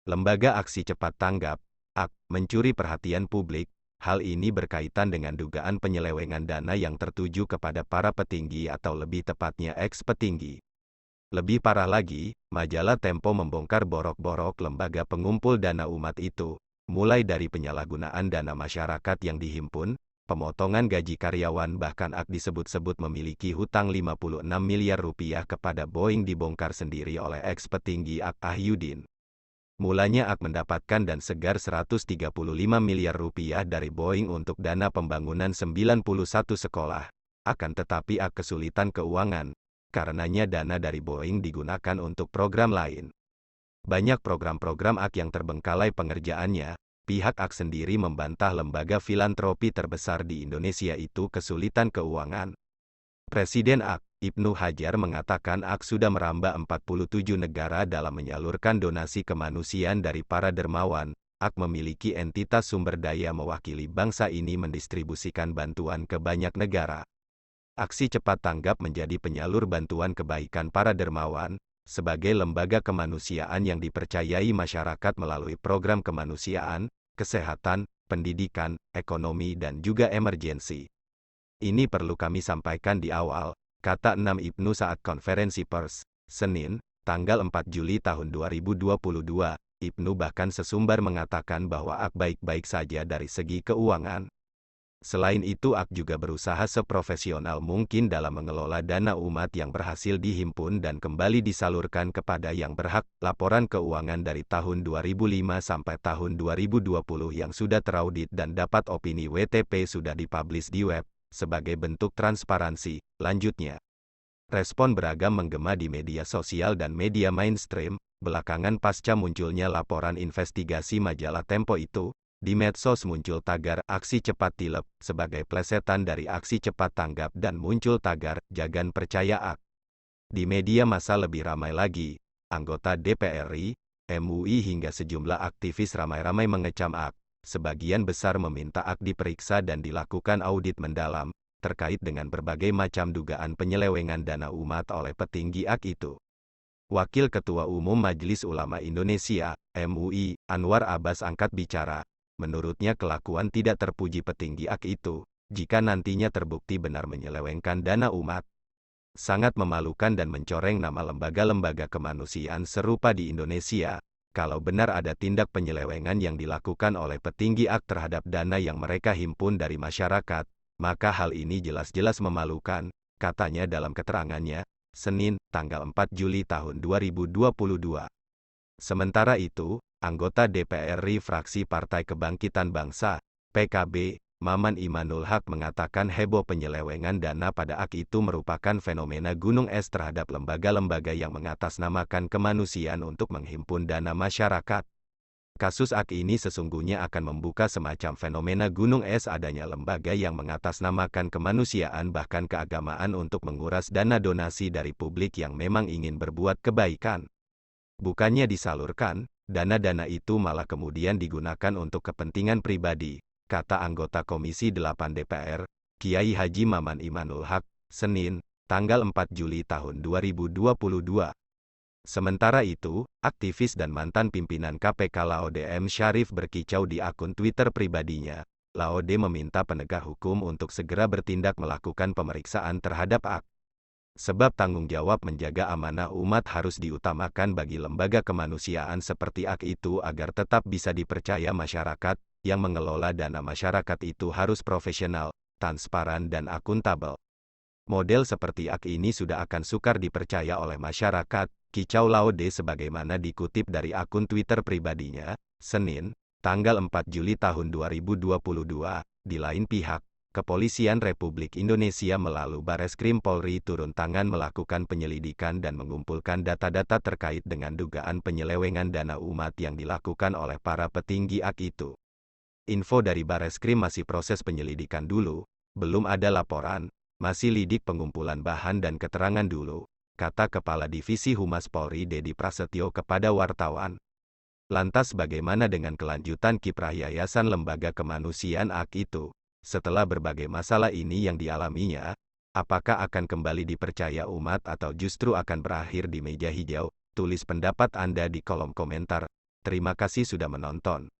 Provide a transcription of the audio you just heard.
Lembaga Aksi Cepat Tanggap, AK, mencuri perhatian publik. Hal ini berkaitan dengan dugaan penyelewengan dana yang tertuju kepada para petinggi atau lebih tepatnya ex-petinggi. Lebih parah lagi, majalah Tempo membongkar borok-borok lembaga pengumpul dana umat itu, mulai dari penyalahgunaan dana masyarakat yang dihimpun, pemotongan gaji karyawan, bahkan AK disebut-sebut memiliki hutang 56 miliar rupiah kepada Boeing dibongkar sendiri oleh ex-petinggi AK Ahyudin. Mulanya AK mendapatkan dan segar 135 miliar rupiah dari Boeing untuk dana pembangunan 91 sekolah. Akan tetapi AK kesulitan keuangan, karenanya dana dari Boeing digunakan untuk program lain. Banyak program-program AK yang terbengkalai pengerjaannya. Pihak AK sendiri membantah lembaga filantropi terbesar di Indonesia itu kesulitan keuangan. Presiden AK, Ibnu Hajar mengatakan AK sudah merambah 47 negara dalam menyalurkan donasi kemanusiaan dari para dermawan. AK memiliki entitas sumber daya mewakili bangsa ini mendistribusikan bantuan ke banyak negara. Aksi Cepat Tanggap menjadi penyalur bantuan kebaikan para dermawan, sebagai lembaga kemanusiaan yang dipercayai masyarakat melalui program kemanusiaan, kesehatan, pendidikan, ekonomi dan juga emergensi. Ini perlu kami sampaikan di awal, kata 6 Ibnu saat konferensi pers, Senin, tanggal 4 Juli tahun 2022. Ibnu bahkan sesumbar mengatakan bahwa AK baik-baik saja dari segi keuangan. Selain itu AK juga berusaha seprofesional mungkin dalam mengelola dana umat yang berhasil dihimpun dan kembali disalurkan kepada yang berhak. Laporan keuangan dari tahun 2005 sampai tahun 2020 yang sudah teraudit dan dapat opini WTP sudah dipublish di web, sebagai bentuk transparansi. Lanjutnya, respon beragam menggema di media sosial dan media mainstream, belakangan pasca munculnya laporan investigasi majalah Tempo itu. Di medsos muncul tagar Aksi Cepat Tilep sebagai plesetan dari Aksi Cepat Tanggap dan muncul tagar Jagan Percaya AK. Di media massa lebih ramai lagi, anggota DPR RI, MUI hingga sejumlah aktivis ramai-ramai mengecam AK. Sebagian besar meminta AK diperiksa dan dilakukan audit mendalam, terkait dengan berbagai macam dugaan penyelewengan dana umat oleh petinggi AK itu. Wakil Ketua Umum Majelis Ulama Indonesia, MUI, Anwar Abbas angkat bicara. Menurutnya kelakuan tidak terpuji petinggi AK itu, jika nantinya terbukti benar menyelewengkan dana umat. Sangat memalukan dan mencoreng nama lembaga-lembaga kemanusiaan serupa di Indonesia, kalau benar ada tindak penyelewengan yang dilakukan oleh petinggi AK terhadap dana yang mereka himpun dari masyarakat, maka hal ini jelas-jelas memalukan, katanya dalam keterangannya, Senin, tanggal 4 Juli tahun 2022. Sementara itu, anggota DPR RI fraksi Partai Kebangkitan Bangsa, PKB, Maman Imanul Haq mengatakan heboh penyelewengan dana pada AK itu merupakan fenomena gunung es terhadap lembaga-lembaga yang mengatasnamakan kemanusiaan untuk menghimpun dana masyarakat. Kasus AK ini sesungguhnya akan membuka semacam fenomena gunung es adanya lembaga yang mengatasnamakan kemanusiaan bahkan keagamaan untuk menguras dana donasi dari publik yang memang ingin berbuat kebaikan. Bukannya disalurkan, dana-dana itu malah kemudian digunakan untuk kepentingan pribadi, kata anggota Komisi 8 DPR, Kiai Haji Maman Imanul Haq, Senin, tanggal 4 Juli tahun 2022. Sementara itu, aktivis dan mantan pimpinan KPK Laode M. Syarif berkicau di akun Twitter pribadinya. Laode meminta penegak hukum untuk segera bertindak melakukan pemeriksaan terhadap AK. Sebab tanggung jawab menjaga amanah umat harus diutamakan bagi lembaga kemanusiaan seperti AK itu agar tetap bisa dipercaya masyarakat. Yang mengelola dana masyarakat itu harus profesional, transparan dan akuntabel. Model seperti AK ini sudah akan sukar dipercaya oleh masyarakat, kicau Laode sebagaimana dikutip dari akun Twitter pribadinya, Senin, tanggal 4 Juli tahun 2022. Di lain pihak, Kepolisian Republik Indonesia melalui Bareskrim Polri turun tangan melakukan penyelidikan dan mengumpulkan data-data terkait dengan dugaan penyelewengan dana umat yang dilakukan oleh para petinggi AK itu. Info dari Bareskrim masih proses penyelidikan dulu, belum ada laporan, masih lidik pengumpulan bahan dan keterangan dulu, kata Kepala Divisi Humas Polri Dedi Prasetyo kepada wartawan. Lantas bagaimana dengan kelanjutan kiprah Yayasan Lembaga Kemanusiaan AK itu? Setelah berbagai masalah ini yang dialaminya, apakah akan kembali dipercaya umat atau justru akan berakhir di meja hijau? Tulis pendapat Anda di kolom komentar. Terima kasih sudah menonton.